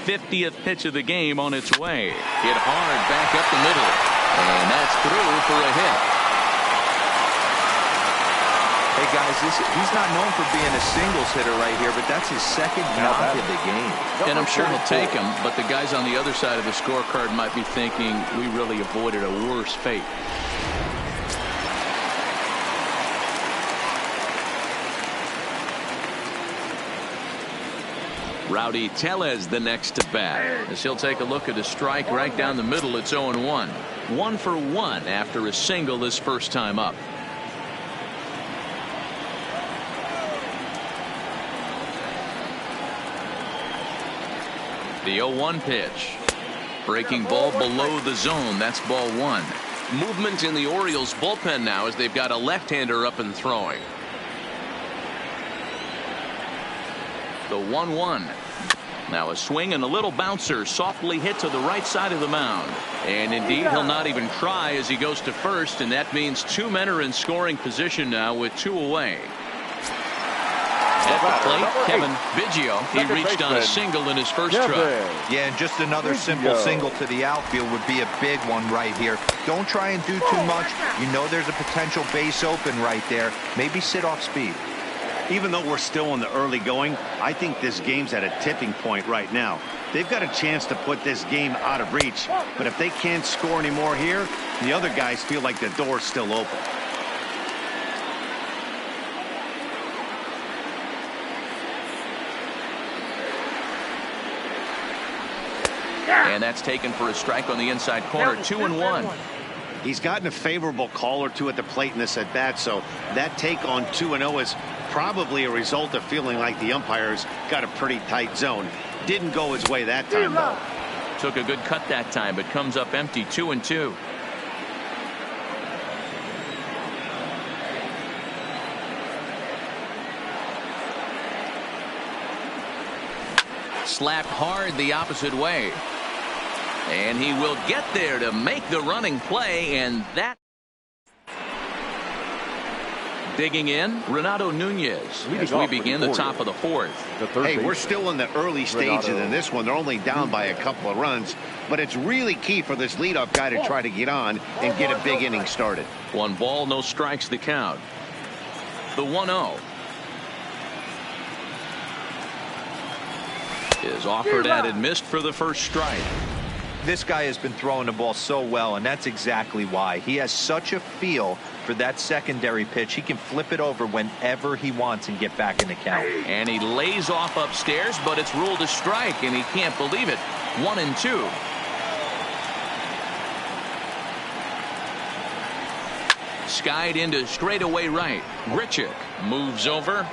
50th pitch of the game on its way. Hit hard back up the middle. And that's through for a hit. Hey guys, he's not known for being a singles hitter right here, but that's his second knock of the game. And I'm sure he'll take him, but the guys on the other side of the scorecard might be thinking we really avoided a worse fate. Rowdy Tellez the next to bat, as he'll take a look at a strike right down the middle. It's 0-1. 1 for 1 after a single his first time up. The 0-1 pitch. Breaking ball below the zone. That's ball 1. Movement in the Orioles bullpen now as they've got a left-hander up and throwing. The 1-1. Now a swing and a little bouncer softly hit to the right side of the mound. And indeed, he'll not even try as he goes to first, and that means 2 men are in scoring position now with 2 away. At the plate, Kevin Biggio. He reached on a single in his first try. Yeah, and just another simple single to the outfield would be a big one right here. Don't try and do too much. You know there's a potential base open right there. Maybe sit off speed. Even though we're still in the early going, I think this game's at a tipping point right now. They've got a chance to put this game out of reach, but if they can't score anymore here, the other guys feel like the door's still open. And that's taken for a strike on the inside corner. 2-1. He's gotten a favorable call or two at the plate in this at bat, so that take on 2-0 is probably a result of feeling like the umpires got a pretty tight zone. Didn't go his way that time, though. Took a good cut that time, but comes up empty. 2-2. Slapped hard the opposite way. And he will get there to make the running play, and that. Digging in, Renato Nunez as we begin the top of the 4th. Hey, we're still in the early stages in this one. They're only down by a couple of runs, but it's really key for this leadoff guy to try to get on and get a big inning started. 1 ball, no strikes, the count. The 1-0 is offered at and missed for the first strike. This guy has been throwing the ball so well, and that's exactly why. He has such a feel for that secondary pitch. He can flip it over whenever he wants and get back in the count. And he lays off upstairs, but it's ruled a strike, and he can't believe it. 1-2. Skied into straightaway right. Grichuk moves over,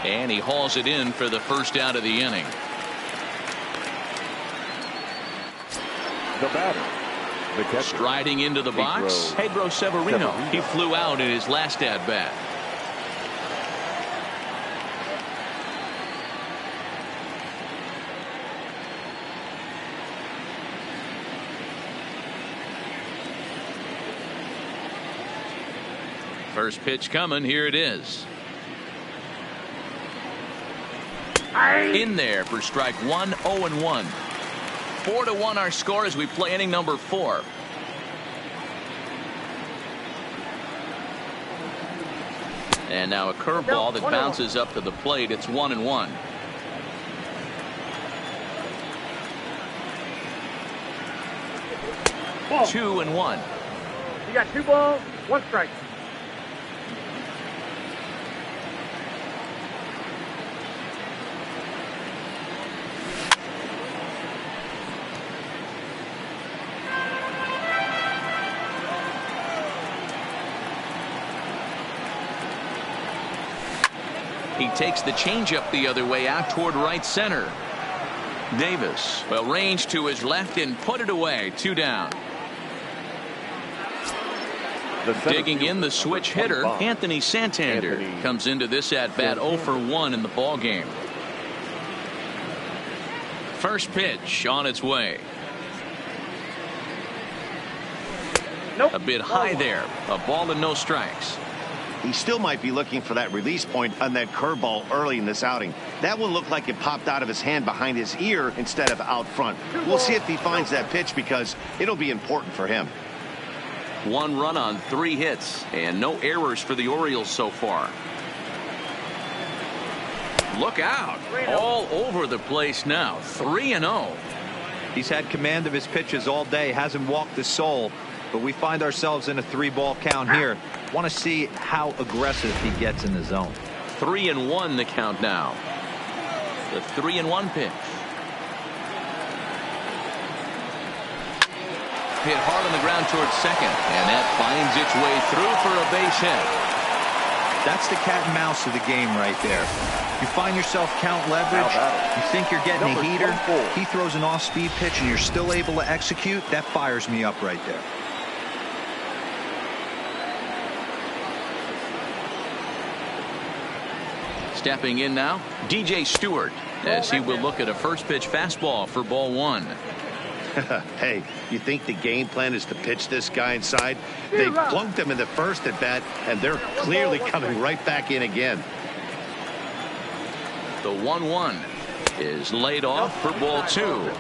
and he hauls it in for the first out of the inning. The batter, the catcher, striding into the box, Pedro Severino. He flew out in his last at bat. First pitch coming. Here it is. In there for strike 1. 0-1. 4-1 our score as we play inning number 4. And now a curveball that bounces up to the plate. It's 1-1. Ball. 2-1. You got 2 balls, 1 strike. He takes the changeup the other way out toward right center. Davis, well, range to his left and put it away. 2 down. Digging in, the switch hitter, Anthony Santander, comes into this at bat 0 for 1 in the ball game. First pitch on its way. Nope. A bit high there. A ball and no strikes. He still might be looking for that release point on that curveball early in this outing. That one looked like it popped out of his hand behind his ear instead of out front. We'll see if he finds that pitch because it'll be important for him. 1 run on 3 hits and no errors for the Orioles so far. Look out. All over the place now. 3-0. He's had command of his pitches all day, hasn't walked a soul, but we find ourselves in a 3-ball count here. Want to see how aggressive he gets in the zone. 3-1 the count now. The 3-1 pitch. Hit hard on the ground towards second, and that finds its way through for a base hit. That's the cat and mouse of the game right there. You find yourself count leverage, you think you're getting a heater, he throws an off-speed pitch and you're still able to execute. That fires me up right there. Stepping in now, DJ Stewart, as he will look at a first pitch fastball for ball 1. Hey, you think the game plan is to pitch this guy inside? They plunked him in the first at bat, and they're clearly coming right back in again. The 1-1 is laid off for ball 2.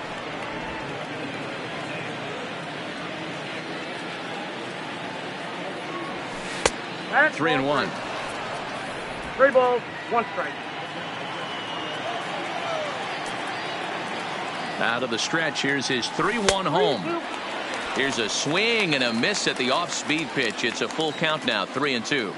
3-1. 3 balls, 1 strike. Out of the stretch, here's his 3-1 home. Here's a swing and a miss at the off-speed pitch. It's a full count now, 3-2.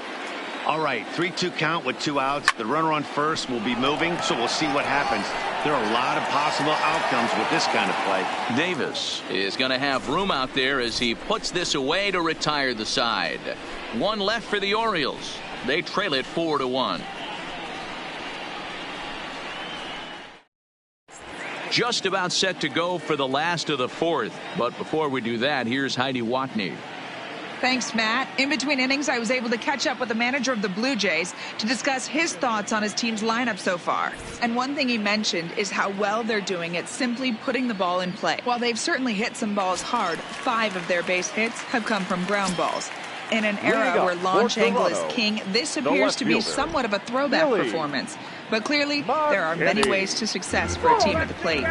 All right, 3-2 count with 2 outs. The runner on first will be moving, so we'll see what happens. There are a lot of possible outcomes with this kind of play. Davis is going to have room out there as he puts this away to retire the side. 1 left for the Orioles. They trail it 4-1. Just about set to go for the last of the 4th. But before we do that, here's Heidi Watney. Thanks, Matt. In between innings, I was able to catch up with the manager of the Blue Jays to discuss his thoughts on his team's lineup so far. And one thing he mentioned is how well they're doing at simply putting the ball in play. While they've certainly hit some balls hard, 5 of their base hits have come from ground balls. In an era where launch angle is king, this appears to be somewhat of a throwback performance. But clearly, there are many ways to success for a team at the plate.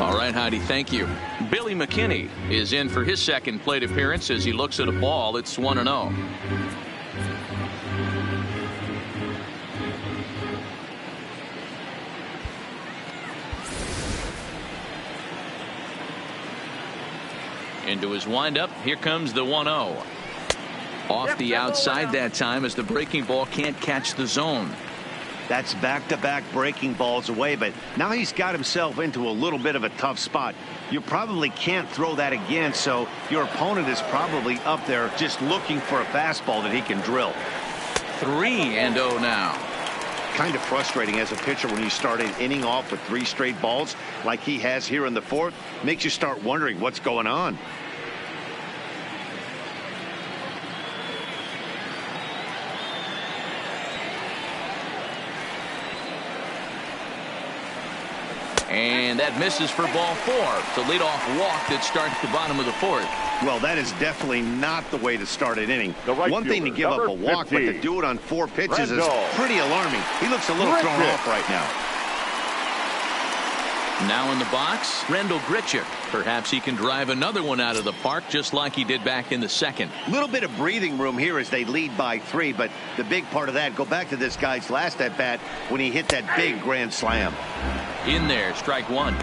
All right, Heidi, thank you. Billy McKinney is in for his second plate appearance as he looks at a ball. It's 1-0. Into his windup. Here comes the 1-0. Off the outside that time as the breaking ball can't catch the zone. That's back-to-back breaking balls away, but now he's got himself into a little bit of a tough spot. You probably can't throw that again, so your opponent is probably up there just looking for a fastball that he can drill. 3-0 now. Kind of frustrating as a pitcher when you start an inning off with 3 straight balls like he has here in the 4th. Makes you start wondering what's going on. And that misses for ball 4. It's a leadoff walk that starts the bottom of the 4th. Well, that is definitely not the way to start an inning. One thing to give up a walk, but to do it on 4 pitches is pretty alarming. He looks a little thrown off right now. Now in the box, Randall Grichuk. Perhaps he can drive another one out of the park just like he did back in the 2nd. A little bit of breathing room here as they lead by 3, but the big part of that, go back to this guy's last at-bat when he hit that big grand slam. In there, strike 1.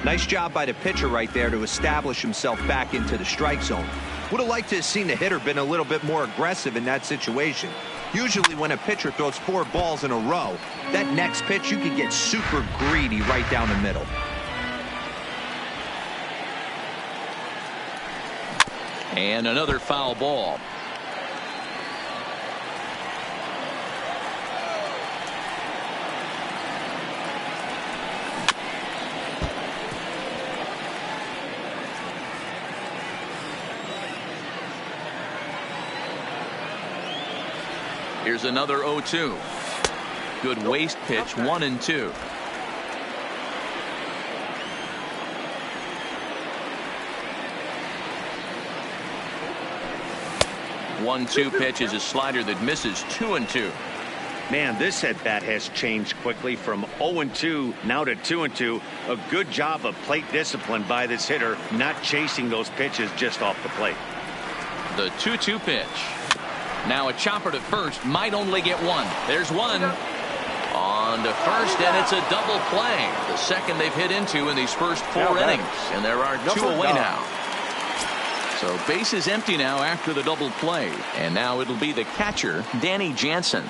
Nice job by the pitcher right there to establish himself back into the strike zone. Would have liked to have seen the hitter been a little bit more aggressive in that situation. Usually when a pitcher throws 4 balls in a row, that next pitch you could get super greedy right down the middle. And another foul ball. Here's another 0-2. Good waist pitch, 1-2. One-two pitch is a slider that misses, 2-2. Man, this at-bat has changed quickly from 0-2 now to 2-2. A good job of plate discipline by this hitter, not chasing those pitches just off the plate. The 2-2 pitch. Now a chopper to first, might only get one. There's one. On to first, and it's a double play. The second they've hit into in these first 4 innings. And there are 2 away now. So base is empty now after the double play. And now it'll be the catcher, Danny Jansen.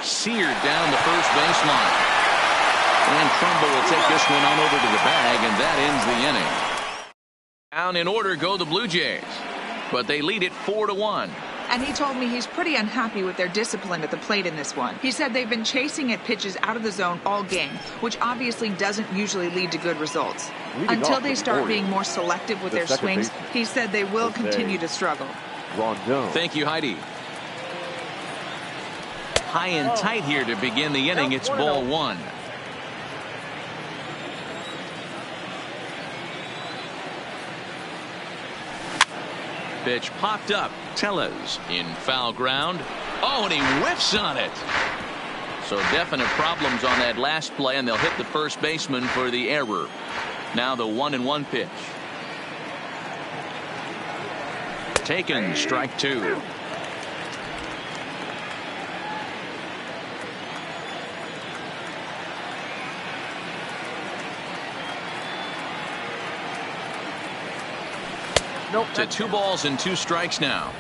Seared down the first baseline. And Trumbo will take this one on over to the bag, and that ends the inning. Down in order go the Blue Jays. But they lead it 4-1. And he told me he's pretty unhappy with their discipline at the plate in this one. He said they've been chasing at pitches out of the zone all game, which obviously doesn't usually lead to good results. Until they start being more selective with their swings, he said they will continue to struggle. Thank you, Heidi. High and tight here to begin the inning. It's ball 1. Pitch popped up. Tellez in foul ground. Oh, and he whiffs on it. So definite problems on that last play, and they'll hit the first baseman for the error. Now the 1-1 pitch. Taken, strike 2. To 2 balls and 2 strikes now.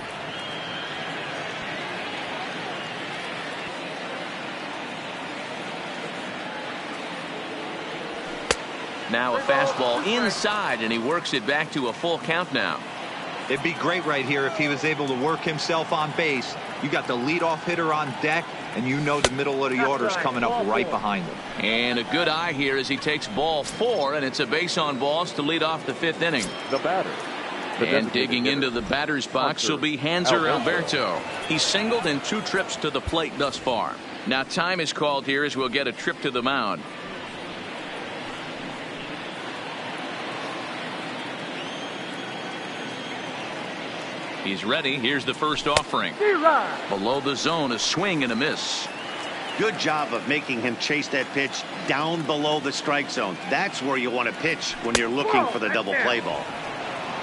Now a fastball inside, and he works it back to a full count now. It'd be great right here if he was able to work himself on base. You got the leadoff hitter on deck, and you know the middle of the order's coming up right behind him. And a good eye here as he takes ball 4, and it's a base on balls to lead off the 5th inning. The batter. And digging into the batter's box will be Hanser Alberto. He's singled in 2 trips to the plate thus far. Now time is called here as we'll get a trip to the mound. He's ready. Here's the first offering. Below the zone, a swing and a miss. Good job of making him chase that pitch down below the strike zone. That's where you want to pitch when you're looking for the double play ball.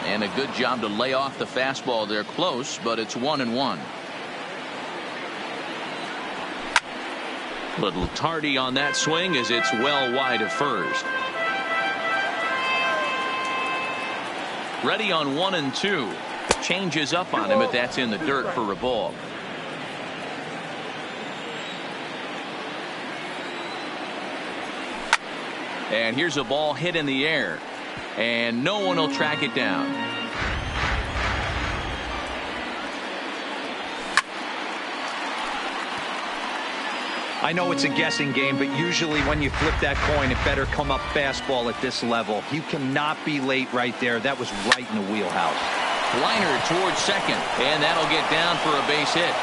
And a good job to lay off the fastball there close, but it's 1-1. Little tardy on that swing as it's well wide of first. Ready on 1-2. Changes up on him, but that's in the dirt for a ball. And here's a ball hit in the air. And no one will track it down. I know it's a guessing game, but usually when you flip that coin, it better come up fastball at this level. You cannot be late right there. That was right in the wheelhouse. Liner towards second, and that'll get down for a base hit.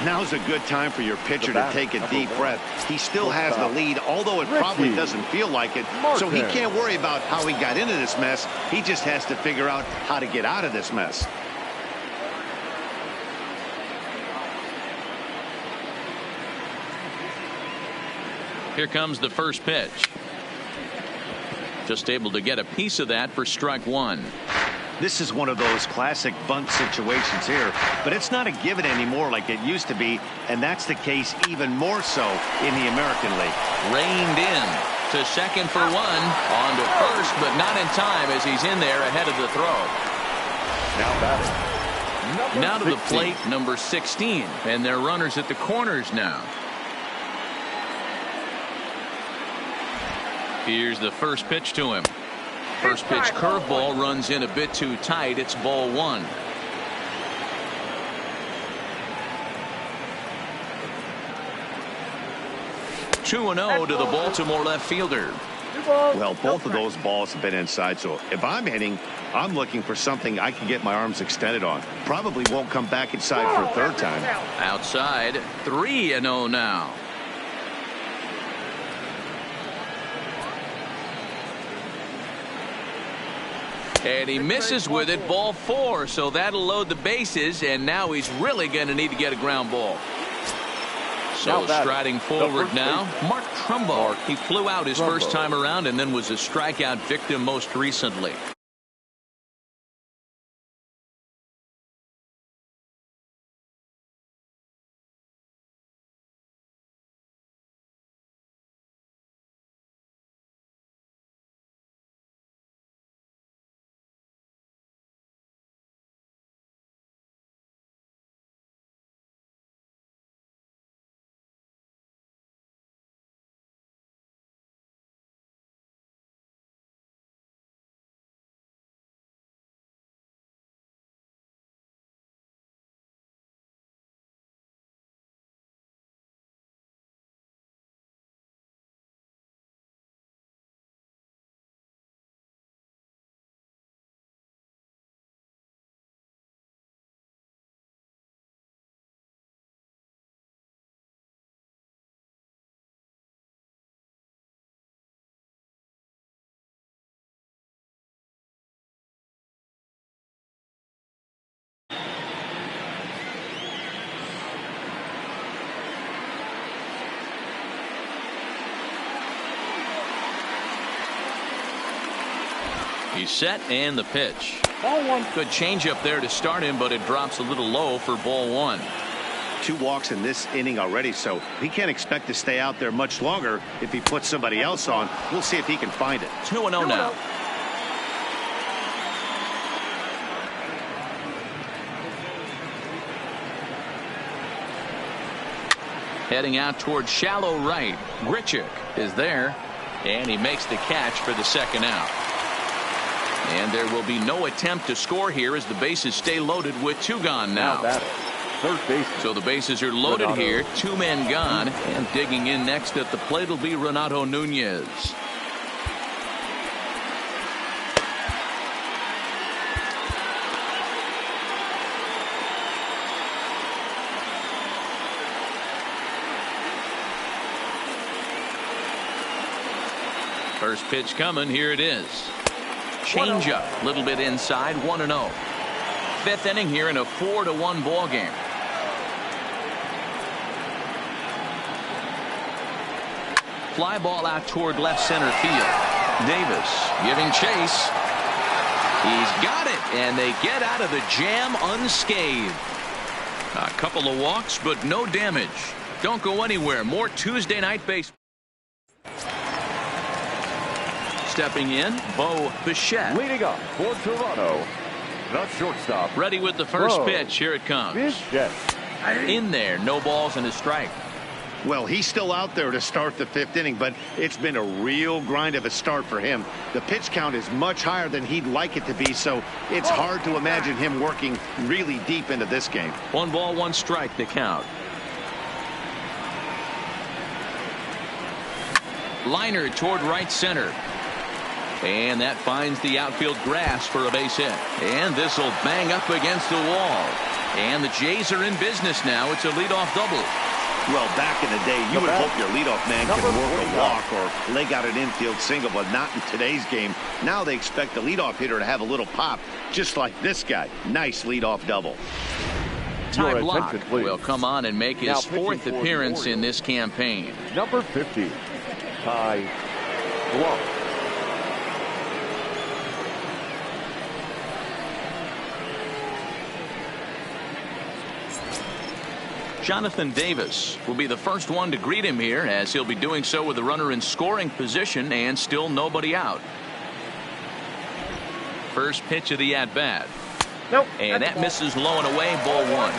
Now's a good time for your pitcher to take a deep breath. He still has the lead, although it probably doesn't feel like it. So he can't worry about how he got into this mess. He just has to figure out how to get out of this mess. Here comes the first pitch. Just able to get a piece of that for strike 1. This is one of those classic bunt situations here, but it's not a given anymore like it used to be, and that's the case even more so in the American League. Reined in to second for 1, on to first, but not in time as he's in there ahead of the throw. Now to the plate, number 16, and they're runners at the corners now. Here's the first pitch to him. First pitch curveball runs in a bit too tight. It's ball 1. Two and 0 to the Baltimore left fielder. Well, both of those balls have been inside, so if I'm hitting, I'm looking for something I can get my arms extended on. Probably won't come back inside for a third time. Outside, 3-0 now. And he misses with it, ball 4, so that'll load the bases, and now he's really going to need to get a ground ball. So striding forward now, Mark Trumbo. He flew out his first time around and then was a strikeout victim most recently. He's set and the pitch. Ball 1. Good changeup there to start him, but it drops a little low for ball 1. 2 walks in this inning already, so he can't expect to stay out there much longer if he puts somebody else on. We'll see if he can find it. 2-0 now. Heading out toward shallow right. Grichuk is there, and he makes the catch for the second out. And there will be no attempt to score here as the bases stay loaded with 2 gone now. Third base. So the bases are loaded here, 2 men gone, and digging in next at the plate will be Renato Nunez. First pitch coming, here it is. Changeup, a little bit inside, 1-0. 5th inning here in a 4-1 ball game. Fly ball out toward left center field. Davis giving chase. He's got it, and they get out of the jam unscathed. A couple of walks, but no damage. Don't go anywhere. More Tuesday night baseball. Stepping in, Bo Bichette. Leading up for Toronto, the shortstop. Ready with the first pitch. Here it comes. Bichette. In there, no balls and a strike. Well, he's still out there to start the 5th inning, but it's been a real grind of a start for him. The pitch count is much higher than he'd like it to be, so it's hard to imagine him working really deep into this game. 1 ball, 1 strike, the count. Liner toward right center. And that finds the outfield grass for a base hit. And this will bang up against the wall. And the Jays are in business now. It's a leadoff double. Well, back in the day, you would hope your leadoff man can work a walk or leg out an infield single, but not in today's game. Now they expect the leadoff hitter to have a little pop, just like this guy. Nice leadoff double. Ty Blach will come on and make his 4th appearance in this campaign. Number 50, Ty Blach. Jonathan Davis will be the first one to greet him here, as he'll be doing so with the runner in scoring position and still nobody out. First pitch of the at-bat. Nope. And that misses low and away, ball 1.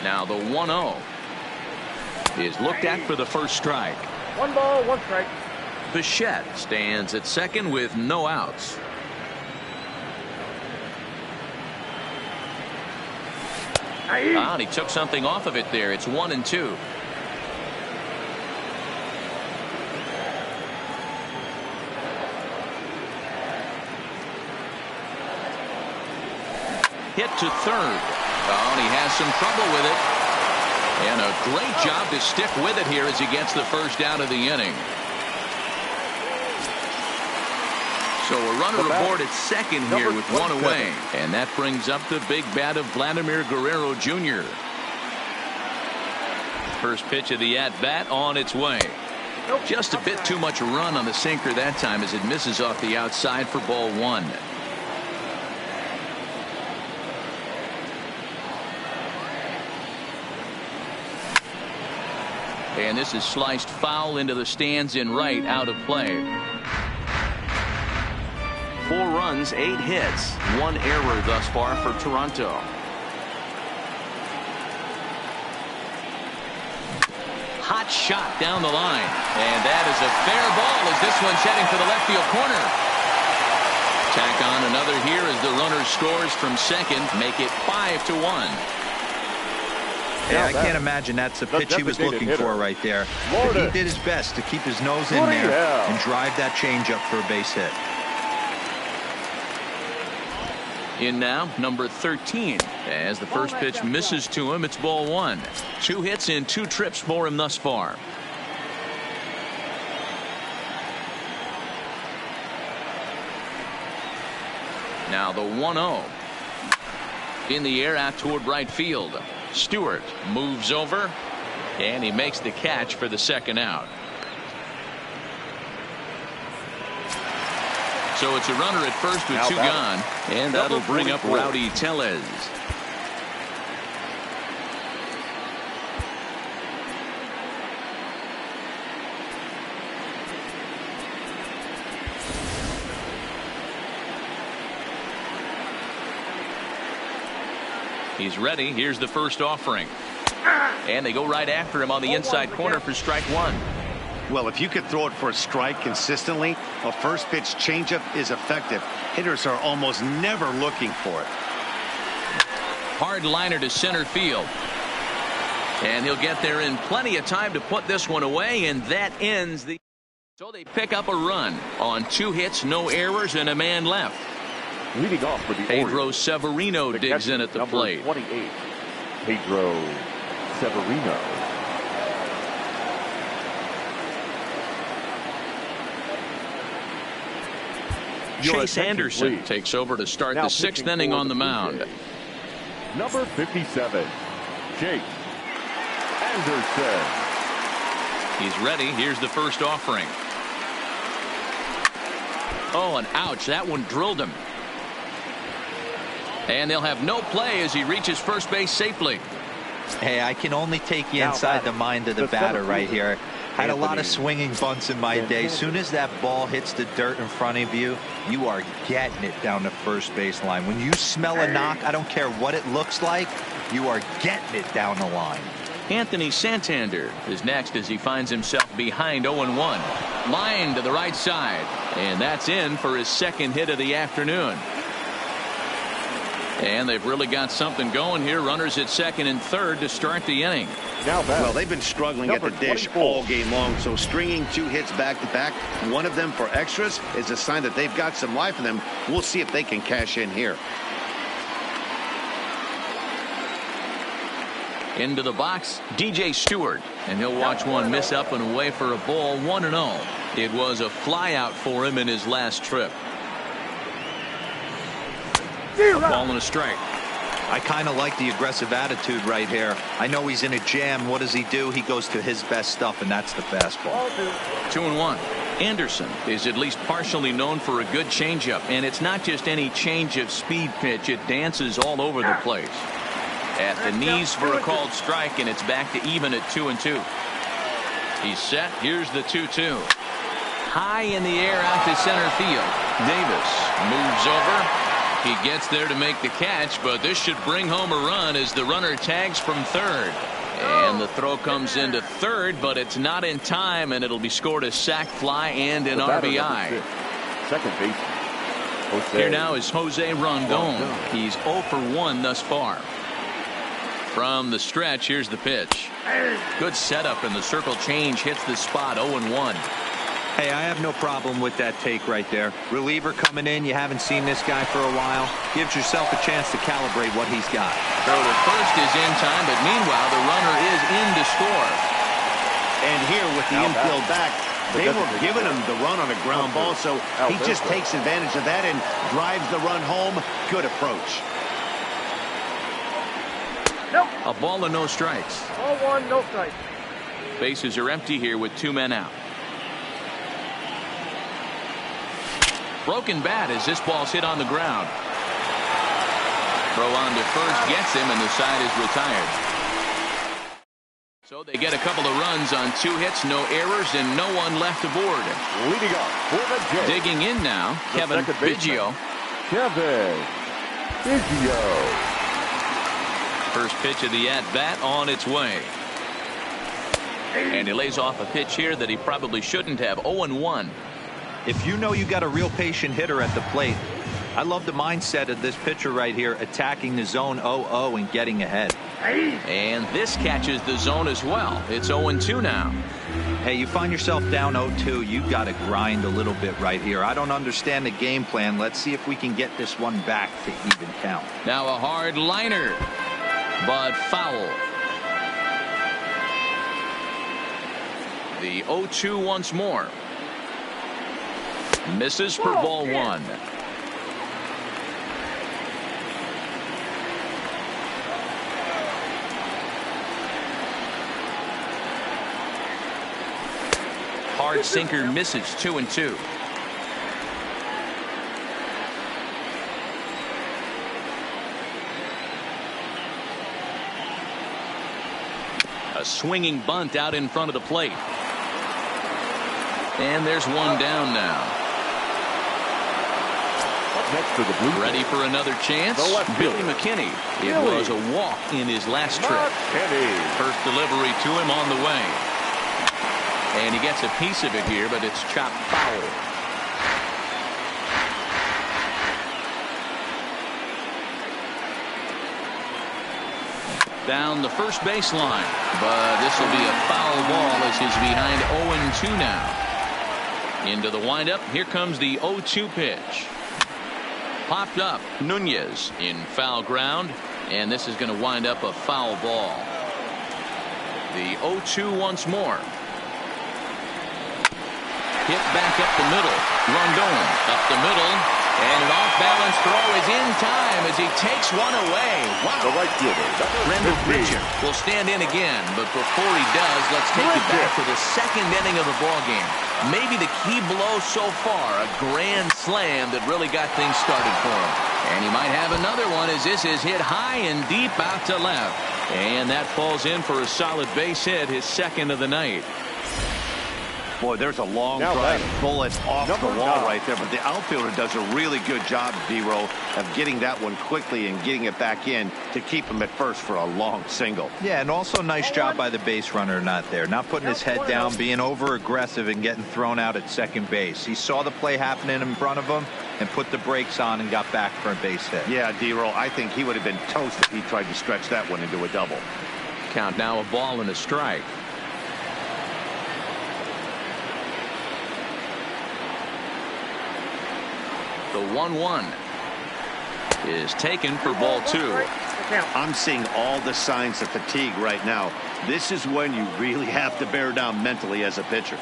Now the 1-0 is looked at for the first strike. 1 ball, 1 strike. Bichette stands at second with no outs. And he took something off of it there. It's 1-2. Hit to third. Oh, and he has some trouble with it. And a great job to stick with it here as he gets the first down of the inning. So a runner aboard at second here with one away. And that brings up the big bat of Vladimir Guerrero Jr. First pitch of the at-bat on its way. Just a bit too much run on the sinker that time as it misses off the outside for ball one. And this is sliced foul into the stands in right, out of play. 4 runs, 8 hits, 1 error thus far for Toronto. Hot shot down the line. And that is a fair ball as this one's heading for the left field corner. Tack on another here as the runner scores from second, make it 5-1. Yeah, I can't imagine that's the pitch he was looking for right there. But he did his best to keep his nose in there and drive that changeup for a base hit. In now, number 13. As the first pitch misses to him, it's ball one. 2 hits in 2 trips for him thus far. Now the 1-0. In the air out toward right field. Stewart moves over, and he makes the catch for the second out. So it's a runner at first with 2 gone, and that'll bring up Rowdy Tellez. He's ready. Here's the first offering. And they go right after him on the inside corner for strike one. Well, if you could throw it for a strike consistently, a first pitch changeup is effective. Hitters are almost never looking for it. Hard liner to center field. And he'll get there in plenty of time to put this one away, and that ends the... So they pick up a run on 2 hits, no errors, and a man left. Leading off for the Pedro Severino digs in at the plate. 28, Pedro Severino. Chase Anderson takes over to start the 6th inning on the mound. Number 57, Chase Anderson. He's ready. Here's the first offering. Oh, and ouch, that one drilled him. And they'll have no play as he reaches first base safely. Hey, I can only take you inside the mind of the batter right here. Had a lot of swinging bunts in my day. Soon as that ball hits the dirt in front of you, you are getting it down the first base line. When you smell a knock, I don't care what it looks like, you are getting it down the line. Anthony Santander is next as he finds himself behind 0-1. Line to the right side. And that's in for his second hit of the afternoon. And they've really got something going here. Runners at second and third to start the inning. Well, they've been struggling at the dish all game long, so stringing 2 hits back-to-back, one of them for extras, is a sign that they've got some life in them. We'll see if they can cash in here. Into the box, DJ Stewart, and he'll watch one miss up and away for a ball, 1-0. It was a flyout for him in his last trip. A ball and a strike. I kind of like the aggressive attitude right here. I know he's in a jam. What does he do? He goes to his best stuff, and that's the fastball. 2-1. Anderson is at least partially known for a good changeup, and it's not just any change of speed pitch. It dances all over the place. At the knees for a called strike, and it's back to even at 2-2. He's set. Here's the 2-2. High in the air out to center field. Davis moves over. He gets there to make the catch, but this should bring home a run as the runner tags from third. And the throw comes into third, but it's not in time, and it'll be scored a sac fly and an RBI. Second base. Here now is Jose Rondon. He's 0 for 1 thus far. From the stretch, here's the pitch. Good setup, and the circle change hits the spot. 0-1. Hey, I have no problem with that take right there. Reliever coming in, you haven't seen this guy for a while. Gives yourself a chance to calibrate what he's got. So the first is in time, but meanwhile the runner is in to score. And here with the infield back, they were giving him the run on a ground ball, so he just takes advantage of that and drives the run home. Good approach. Nope. A ball and no strikes. Ball one, no strikes. Bases are empty here with 2 men out. Broken bat as this ball's hit on the ground. Throw on to first gets him, and the side is retired. So they get a couple of runs on 2 hits, no errors, and no one left aboard. Leading off for the Jays. Digging in now, Kevin Biggio. Kevin Biggio. First pitch of the at-bat on its way. And he lays off a pitch here that he probably shouldn't have. 0-1. If you know you got a real patient hitter at the plate, I love the mindset of this pitcher right here, attacking the zone 0-0 and getting ahead. And this catches the zone as well. It's 0-2 now. Hey, you find yourself down 0-2, you got to grind a little bit right here. I don't understand the game plan. Let's see if we can get this one back to even count. Now a hard liner, but foul. The 0-2 once more. Misses for ball 1. Hard sinker misses. 2-2. A swinging bunt out in front of the plate. And there's one down now. Next to the blue. Ready for another chance? Billy McKinney. It was a walk in his last trip. First delivery to him on the way. And he gets a piece of it here, but it's chopped foul. Down the first baseline. But this will be a foul ball as he's behind 0-2 now. Into the windup. Here comes the 0-2 pitch. Popped up. Nunez in foul ground. And this is going to wind up a foul ball. The 0-2 once more. Hit back up the middle. Rondon up the middle. And an off-balance throw is in time as he takes one away. Wow. The right fielder. Randall Bridger will stand in again. But before he does, let's take you back to the second inning of the ballgame. Maybe the key blow so far, a grand slam that really got things started for him. And he might have another one as this is hit high and deep out to left. And that falls in for a solid base hit, his second of the night. Boy, there's a long drive bullet off the wall right there, but the outfielder does a really good job, D-Roll, of getting that one quickly and getting it back in to keep him at first for a long single. Yeah, and also nice job by the base runner not there. Not putting his head down, being over-aggressive and getting thrown out at second base. He saw the play happening in front of him and put the brakes on and got back for a base hit. Yeah, D-Roll, I think he would have been toast if he tried to stretch that one into a double. Count now, a ball and a strike. The 1-1 is taken for ball 2. I'm seeing all the signs of fatigue right now. This is when you really have to bear down mentally as a pitcher.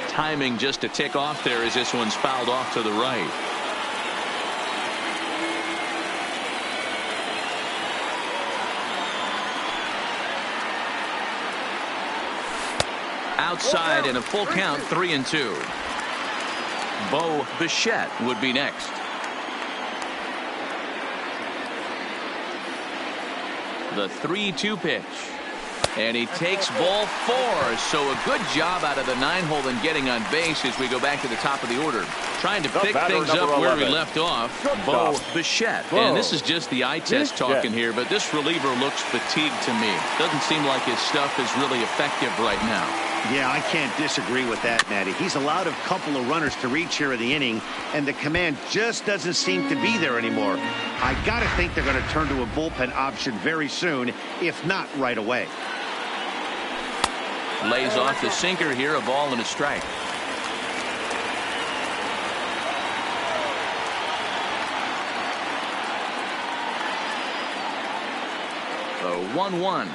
Timing just to tick off there as this one's fouled off to the right. Outside in a full count, 3-2. Bo Bichette would be next. The 3-2 pitch. And he takes ball 4. So a good job out of the 9-hole in getting on base as we go back to the top of the order. Trying to pick things up where we left off. Bo Bichette. And this is just the eye test talking here, but this reliever looks fatigued to me. Doesn't seem like his stuff is really effective right now. Yeah, I can't disagree with that, Natty. He's allowed a couple of runners to reach here in the inning, and the command just doesn't seem to be there anymore. I got to think they're going to turn to a bullpen option very soon, if not right away. Lays off the sinker here, a ball and a strike. The 1-1.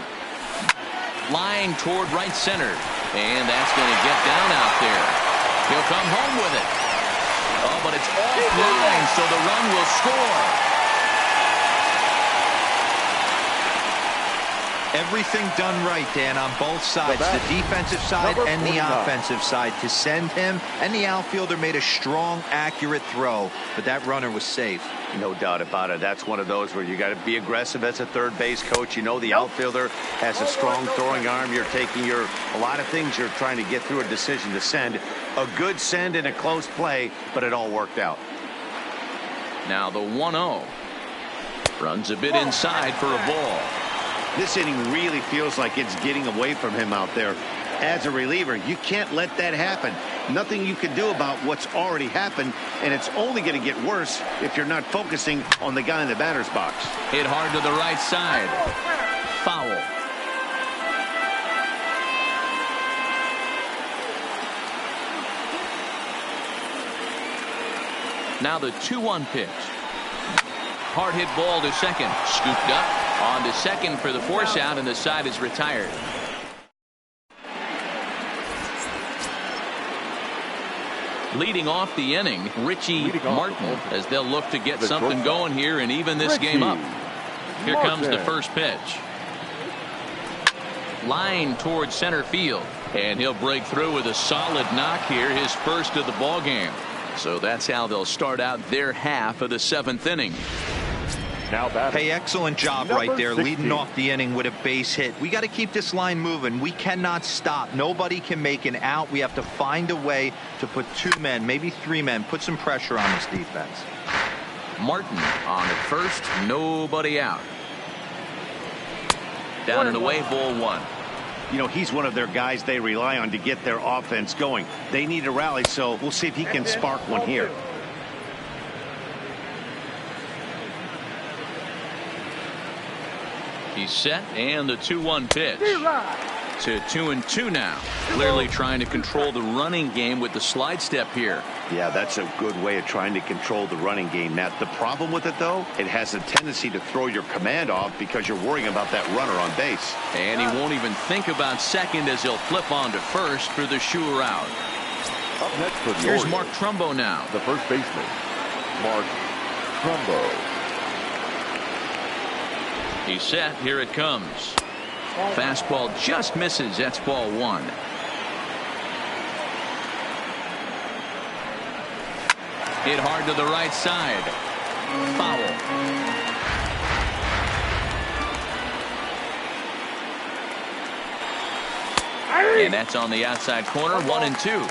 Line toward right center. And that's going to get down out there. He'll come home with it. Oh, but it's offline, so the run will score. Everything done right, Dan, on both sides, the defensive side and the offensive side. To send him, and the outfielder made a strong, accurate throw, but that runner was safe. No doubt about it. That's one of those where you got to be aggressive as a third base coach. You know the outfielder has a strong throwing arm. You're taking a lot of things you're trying to get through a decision to send. A good send in a close play, but it all worked out. Now the 1-0. Runs a bit inside for a ball. This inning really feels like it's getting away from him out there. As a reliever, you can't let that happen. Nothing you can do about what's already happened, and it's only going to get worse if you're not focusing on the guy in the batter's box. Hit hard to the right side. Foul. Now the 2-1 pitch. Hard hit ball to second. Scooped up. On to second for the force out, and the side is retired. Leading off the inning, Richie Martin, as they'll look to get something going here and even this game up. Here comes the first pitch. Line towards center field, and he'll break through with a solid knock here, his first of the ball game. So that's how they'll start out their half of the 7th inning. Hey, excellent job right there, leading off the inning with a base hit. We got to keep this line moving. We cannot stop. Nobody can make an out. We have to find a way to put 2 men, maybe 3 men, put some pressure on this defense. Martin on at first, nobody out. Down and away, ball 1. You know, he's one of their guys they rely on to get their offense going. They need a rally, so we'll see if he can spark one here. He's set, and the 2-1 pitch. To 2-2 now. Clearly trying to control the running game with the slide step here. Yeah, that's a good way of trying to control the running game, Matt. The problem with it, though, it has a tendency to throw your command off because you're worrying about that runner on base. And he won't even think about second as he'll flip on to first for the sure out. Up next for the Here's Orioles, Mark Trumbo now. the first baseman, Mark Trumbo. He's set. Here it comes. Fastball just misses. That's ball 1. Hit hard to the right side. Foul. And that's on the outside corner. 1-2.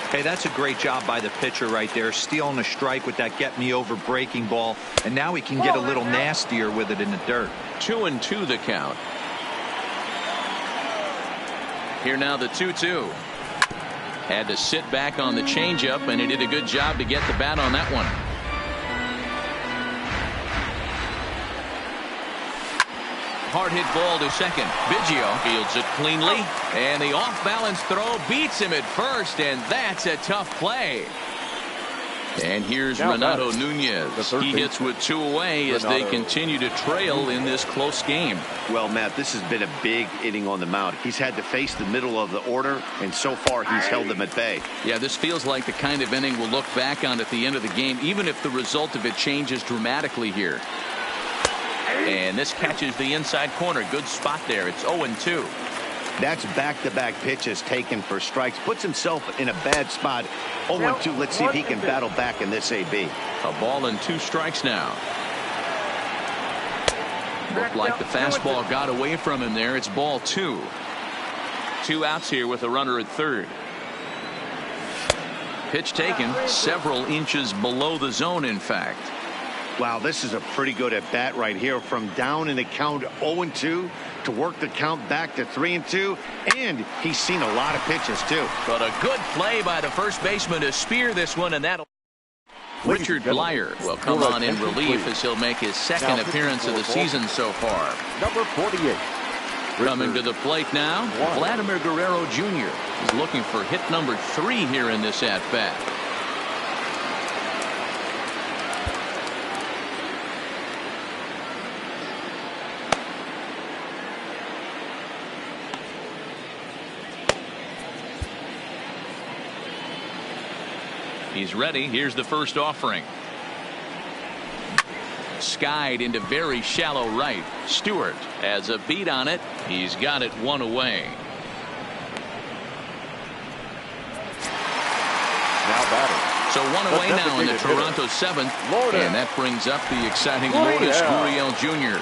Hey, that's a great job by the pitcher right there, stealing a strike with that get me over breaking ball, and now he can get a little nastier with it in the dirt. 2-2 the count. Here now the 2-2. Had to sit back on the changeup, and he did a good job to get the bat on that one. Hard hit ball to second. Biggio fields it cleanly, and the off-balance throw beats him at first, and that's a tough play. And here's Renato Nunez. He hits with 2 away as they continue to trail in this close game. Well, Matt, this has been a big inning on the mound. He's had to face the middle of the order, and so far he's held them at bay. Yeah, this feels like the kind of inning we'll look back on at the end of the game, even if the result of it changes dramatically here. And this catches the inside corner. Good spot there. It's 0-2. That's back-to-back pitches taken for strikes. Puts himself in a bad spot. 0-2. Let's see if he can battle back in this AB. A ball and 2 strikes now. Looked like the fastball got away from him there. It's ball 2. 2 outs here with a runner at third. Pitch taken several inches below the zone, in fact. Wow, this is a pretty good at bat right here. From down in the count 0-2 to work the count back to 3-2. And he's seen a lot of pitches, too. But a good play by the first baseman to spear this one, and that'll. Richard Blyer will come on in relief as he'll make his second appearance of the season so far. Number 48, Coming to the plate now, Vladimir Guerrero Jr. is looking for hit number 3 here in this at-bat. He's ready. Here's the first offering. Skied into very shallow right. Stewart has a beat on it. He's got it 1 away. Now batting. So 1 away now in the Toronto 7th. And that brings up the exciting Lourdes Gurriel Jr.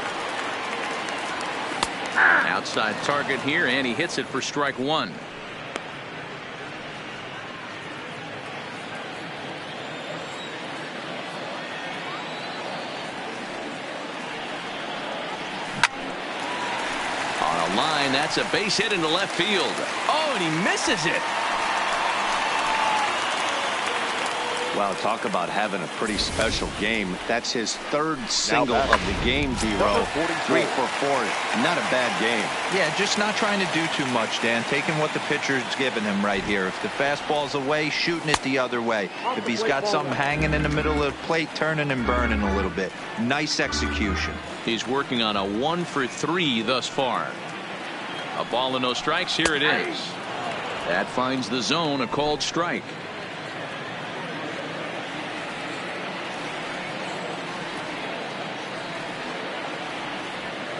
Outside target here, and he hits it for strike 1. Line, that's a base hit into left field. Oh, and he misses it. Well, talk about having a pretty special game. That's his 3rd single of the game, D-Row. 3 for 4. Not a bad game. Yeah, just not trying to do too much, Dan. Taking what the pitcher's giving him right here. If the fastball's away, shooting it the other way. If he's got something hanging in the middle of the plate, turning and burning a little bit. Nice execution. He's working on a 1 for 3 thus far. A ball and no strikes. Here it is. That finds the zone, a called strike.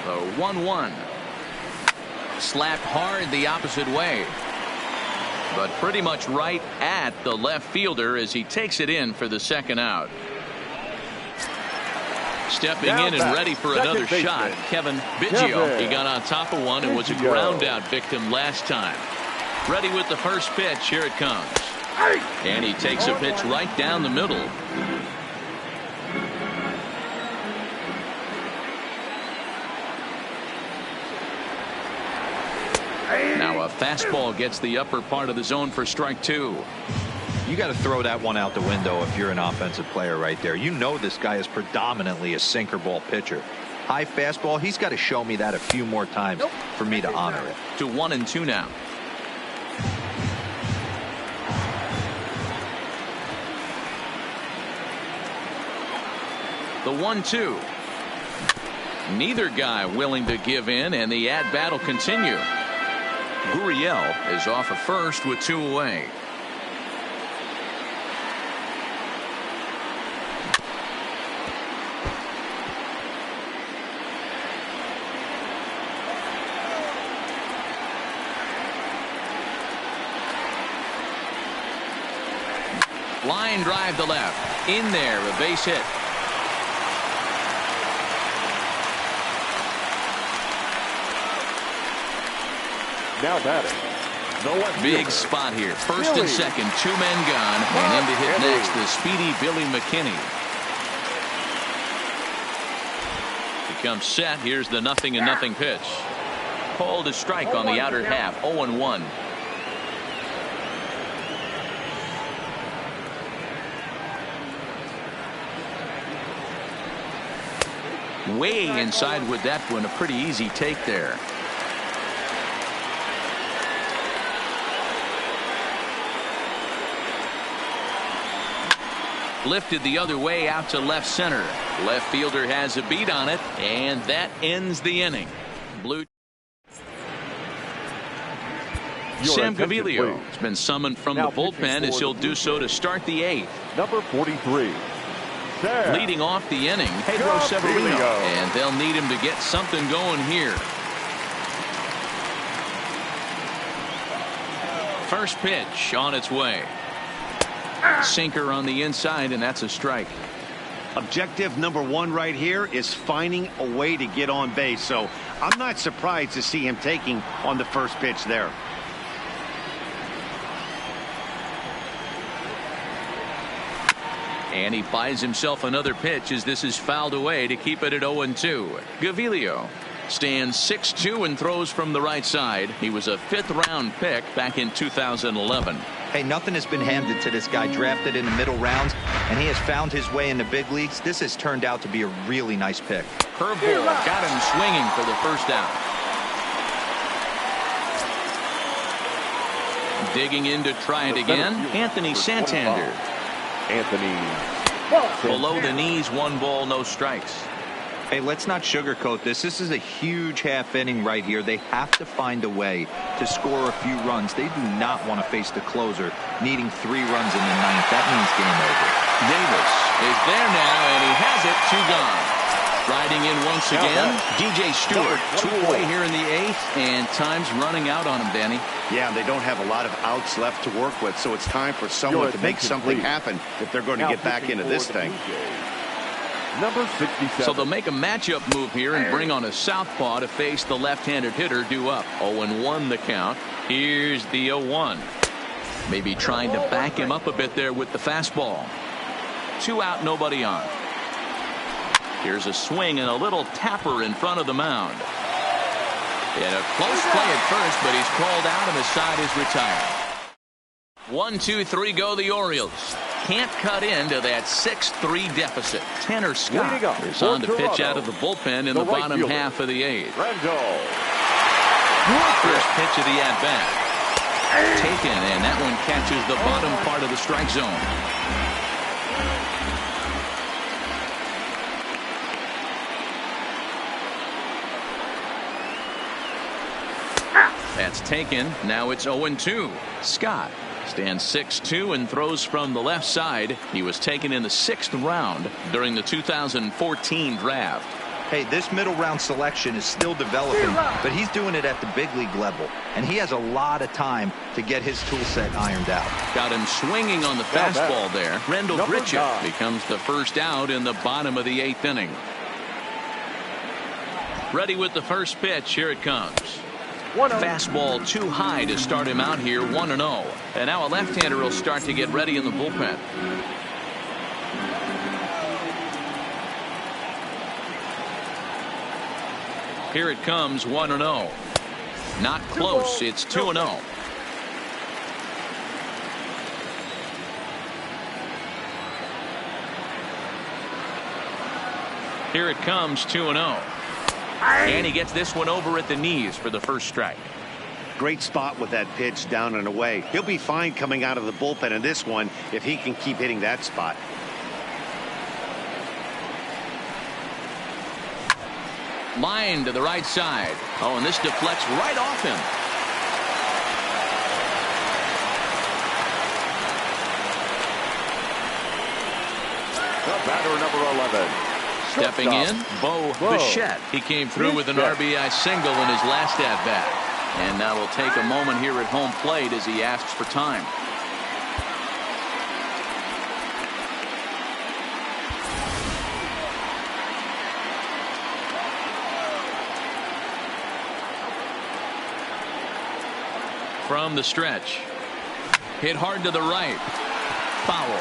The 1-1. Slapped hard the opposite way. But pretty much right at the left fielder as he takes it in for the second out. Stepping in and ready for another shot, Kevin Biggio. He got on top of one and was a ground out victim last time. Ready with the first pitch. Here it comes. And he takes a pitch right down the middle. Now a fastball gets the upper part of the zone for strike 2. You got to throw that one out the window if you're an offensive player right there. You know this guy is predominantly a sinker ball pitcher. High fastball, he's got to show me that a few more times for me to honor it. To 1-2 now. The 1-2. Neither guy willing to give in, and the at-bat will continue. Gurriel is off of first with 2 away. Line drive to left. In there, a base hit. Now batting. Big spot here. First and second, 2 men gone. And in to hit next, the speedy Billy McKinney. Becomes set. Here's the 0-0 pitch. Called a strike on the outer half. 0-1. Way inside with that one. A pretty easy take there. Lifted the other way out to left center. Left fielder has a beat on it, and that ends the inning. Blue. Sam Gaviglio has been summoned from the bullpen as he'll do so to start the 8th. Number 43. Leading off the inning, Pedro Severino. And they'll need him to get something going here. First pitch on its way. Sinker on the inside, and that's a strike. Objective number 1 right here is finding a way to get on base. So I'm not surprised to see him taking on the first pitch there. And he buys himself another pitch as this is fouled away to keep it at 0-2. Gaviglio stands 6'2" and throws from the right side. He was a 5th round pick back in 2011. Hey, nothing has been handed to this guy. Drafted in the middle rounds, and he has found his way in the big leagues. This has turned out to be a really nice pick. Curveball got him swinging for the first out. digging in to try it again. Anthony Santander. Below the knees, 1 ball, no strikes. Hey, let's not sugarcoat this. This is a huge half inning right here. They have to find a way to score a few runs. They do not want to face the closer needing 3 runs in the 9th. That means game over. Davis is there now, and he has it. 2 gone. Riding in once again, DJ Stewart. 2 away here in the 8th, and time's running out on him, Danny. Yeah, they don't have a lot of outs left to work with, so it's time for someone to make something happen if they're going to get back into this thing. Number 67. So they'll make a matchup move here and bring on a southpaw to face the left-handed hitter due up. 0-1 the count. Here's the 0-1. Maybe trying to back him up a bit there with the fastball. 2 out, nobody on. Here's a swing and a little tapper in front of the mound. And a close play at first, but he's called out and the side is retired. 1, 2, 3 go the Orioles. Can't cut into that 6-3 deficit. Tanner Scott is on to pitch out of the bullpen in the bottom half of the 8th. First pitch of the at-bat. Taken, and that one catches the bottom part of the strike zone. That's taken. Now it's 0-2. Scott stands 6'2" and throws from the left side. He was taken in the 6th round during the 2014 draft. Hey, this middle round selection is still developing, but he's doing it at the big league level, and he has a lot of time to get his tool set ironed out. Got him swinging on the fastball there. Rendell Grichuk becomes the first out in the bottom of the 8th inning. Ready with the first pitch. Here it comes. Fastball too high to start him out here. 1-0. And now a left-hander will start to get ready in the bullpen. Here it comes. 1-0. Not close. It's 2-0. Here it comes. 2-0. And he gets this one over at the knees for the first strike. Great spot with that pitch down and away. He'll be fine coming out of the bullpen in this one if he can keep hitting that spot. Line to the right side. Oh, and this deflects right off him. The batter, number 11. Stepping in, Bo Bichette. He came through with an RBI single in his last at-bat. And now will take a moment here at home plate as he asks for time. From the stretch. Hit hard to the right. Foul.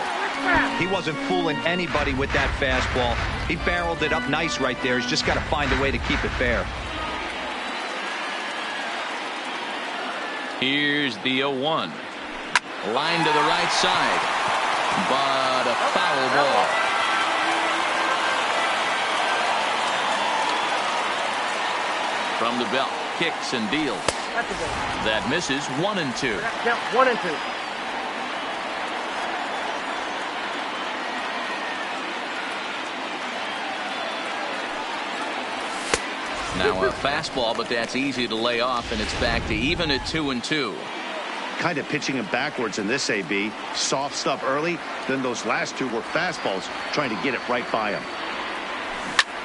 He wasn't fooling anybody with that fastball. He barreled it up nice right there. He's just got to find a way to keep it fair. Here's the 0-1. Line to the right side. But a foul ball. From the belt. Kicks and deals. That misses. 1-2. Yeah, 1-2. Now a fastball, but that's easy to lay off, and it's back to even at 2-2. Kind of pitching him backwards in this AB. Soft stuff early, then those last 2 were fastballs, trying to get it right by him.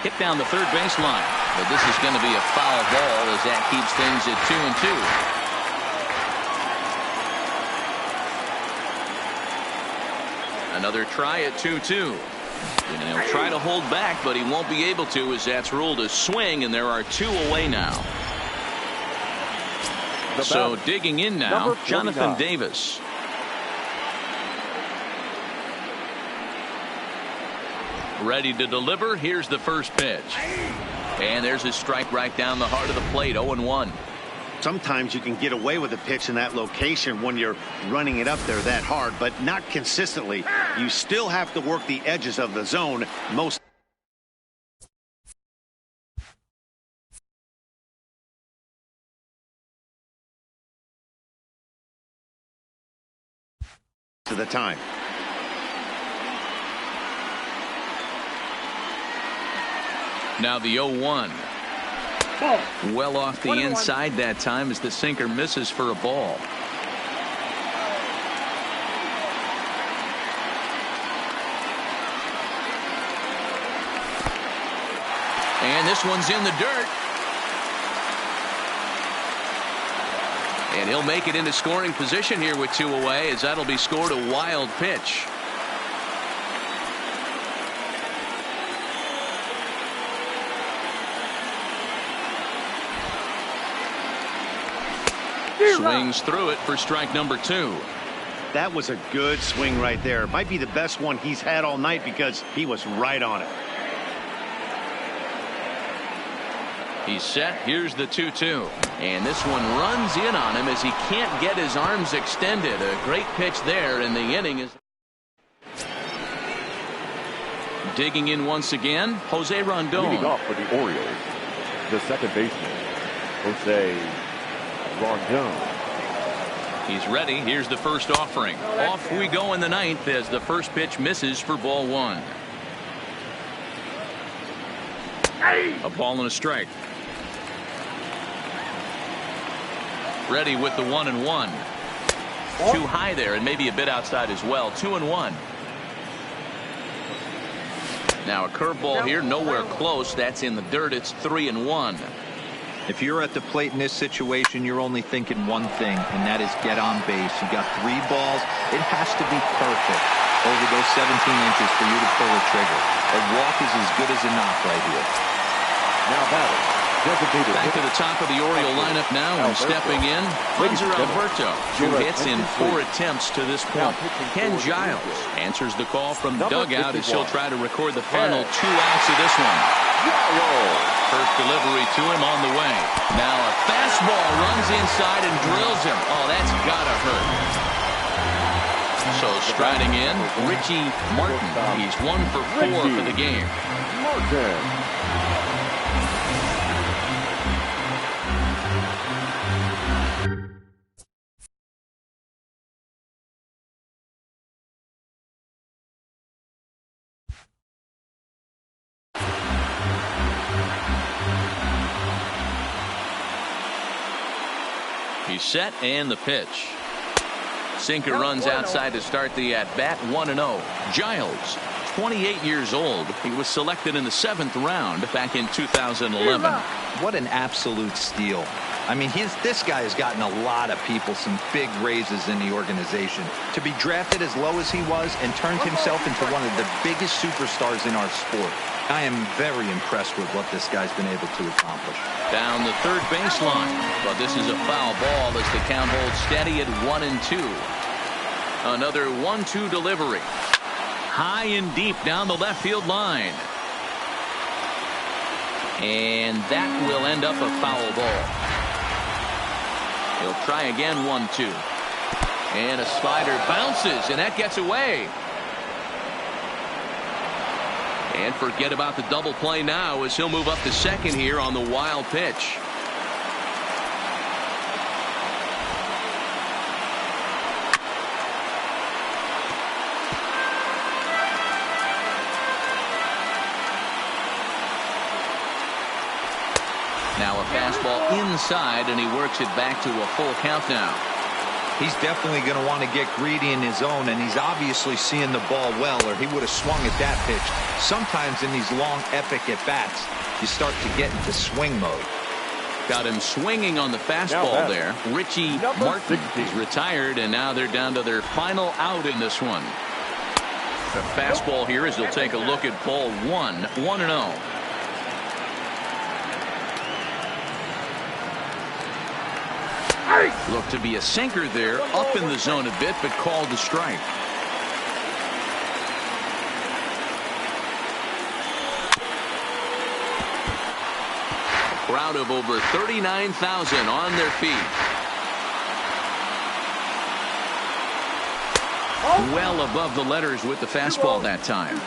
Hit down the third baseline, but this is going to be a foul ball as that keeps things at 2-2. Another try at 2-2. And he'll try to hold back, but he won't be able to as that's ruled a swing, and there are 2 away now. So digging in now, Jonathan Davis. Ready to deliver. Here's the first pitch. And there's his strike right down the heart of the plate. 0-1. Sometimes you can get away with a pitch in that location when you're running it up there that hard, but not consistently. You still have to work the edges of the zone most of the time. Now the 0-1. Well off the inside that time as the sinker misses for a ball. And this one's in the dirt. And he'll make it into scoring position here with 2 away, as that'll be scored a wild pitch. Swings through it for strike number 2. That was a good swing right there. Might be the best one he's had all night because he was right on it. He's set. Here's the 2-2. And this one runs in on him as he can't get his arms extended. A great pitch there, and the inning is digging in once again. Jose Rondon. Leading off for the Orioles, the second baseman, Jose Rondon. He's ready. Here's the first offering. Off we go in the 9th as the first pitch misses for ball 1. A ball and a strike. Ready with the 1-1. Too high there and maybe a bit outside as well. 2-1. Now a curveball here, nowhere close. That's in the dirt. It's 3-1. If you're at the plate in this situation, you're only thinking one thing, and that is get on base. You got 3 balls. It has to be perfect over those 17 inches for you to pull the trigger. A walk is as good as a knock right here. Now batting, designated back to the top of the Oriole lineup now, and stepping in, Hanser Alberto, who hits in 4 attempts to this point. Ken Giles answers the call from the dugout as he'll try to record the final 2 outs of this one. First delivery to him on the way. Now a fastball runs inside and drills him. Oh, that's gotta hurt. So striding in, Richie Martin. He's 1 for 4 for the game. Martin. He's set and the pitch. Sinker runs outside to start the at-bat. 1-0. Giles, 28 years old. He was selected in the 7th round back in 2011. What an absolute steal. I mean, this guy has gotten a lot of people some big raises in the organization. To be drafted as low as he was and turned himself into one of the biggest superstars in our sport. I am very impressed with what this guy's been able to accomplish. Down the third baseline, but this is a foul ball as the count holds steady at 1-2. Another 1-2 delivery. High and deep down the left field line. And that will end up a foul ball. He'll try again. 1-2. And a slider bounces, and that gets away. And forget about the double play now as he'll move up to second here on the wild pitch. Now a fastball inside, and he works it back to a full count now. He's definitely going to want to get greedy in his zone, and he's obviously seeing the ball well, or he would have swung at that pitch. Sometimes in these long, epic at-bats, you start to get into swing mode. Got him swinging on the fastball there. Richie Martin is retired, and now they're down to their final out in this one. The fastball here as they'll take a look at ball 1. 1-0. Looked to be a sinker there, up in the zone a bit, but called a strike. A crowd of over 39,000 on their feet. Well above the letters with the fastball that time.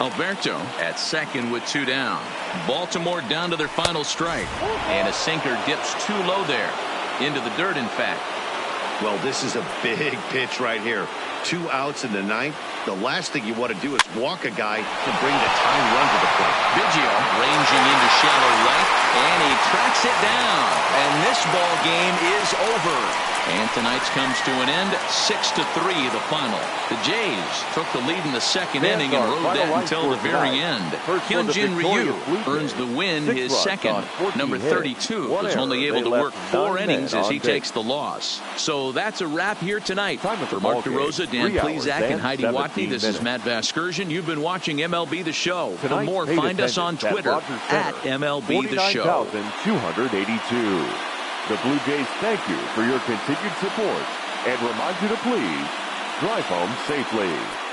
Alberto at second with 2 down. Baltimore down to their final strike. And a sinker dips too low there. Into the dirt, in fact. Well, this is a big pitch right here. 2 outs in the 9th. The last thing you want to do is walk a guy to bring the tying run to the plate. Biggio ranging into shallow right, and he tracks it down. And this ball game is over. And tonight's comes to an end, 6-3 the final. The Jays took the lead in the second inning and rode that until the very end. Hyunjin Ryu earns the win, his second. Number 32 was only able to work 4 innings as he takes the loss. So that's a wrap here tonight. For Mark DeRosa, Dan Plezak, and Heidi Watney, this is Matt Vasgersian. You've been watching MLB The Show. For more, find us on Twitter at MLB The Show. 49,282. The Blue Jays thank you for your continued support and remind you to please drive home safely.